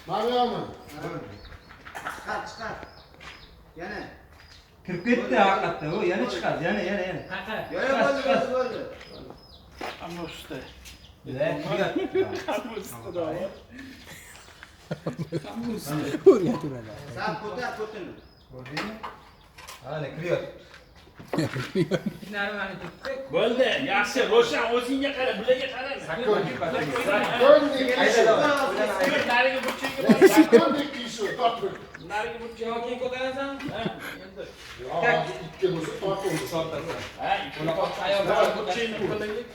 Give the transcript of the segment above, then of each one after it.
Mariam'ın. Çıkar. Yana. Kirib ketdi hakikaten. O yana chiqadi. Yana. Bo'ldi. Ammo usta. Sal ko'tar. Ana kirib. Bo'ldi, yaxshi, Roshan o'zingga qara, bularga qara. Nariga burchakka bor. Nariga burchakka keyin ko'tarasan. Ha, endi. Ha, ayollar burchakni qo'laylik.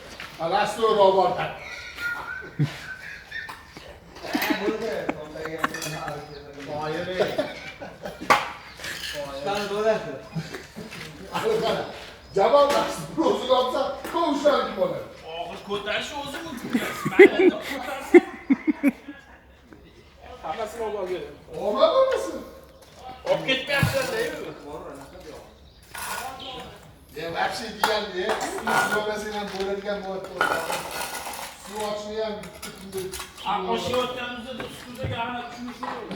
Qani bo'ladi. Jamal baxsiz o'zini olsa, ko'ngillar kim bo'ladi? Og'ir ko'tarish o'zi mumkin. Mayli, ko'tarsin. Hammasini olib olgan. Olmamasın. Olib ketmayapsan-da-yu. Yaxshi degan diye, so'rasang ham bo'ladigan bo'lar. Suv ochni ham bitta Qo'shayotganimizda ustiga ana tushunishi bo'ldi.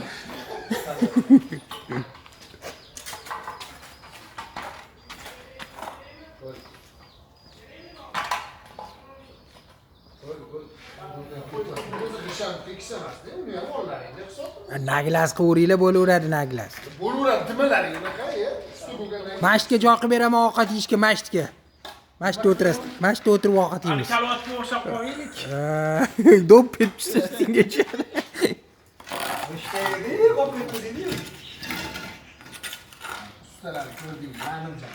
Naglas quvringlar bo'laveradi naglas. Bo'laveradi nimalari unaqa, usti bo'lgan. Mashtga joy qilib beraman ovqat yeyishga mashtga. Mashtda o'tirasiz. Mashtda o'tirib ovqat Ani yeymiz. kalvatga o'xshab qo'yaylik. Do'p ketibsiz sengacha. Mushtaydi, qolib ketdi. Ustalar ko'rding, manimcha.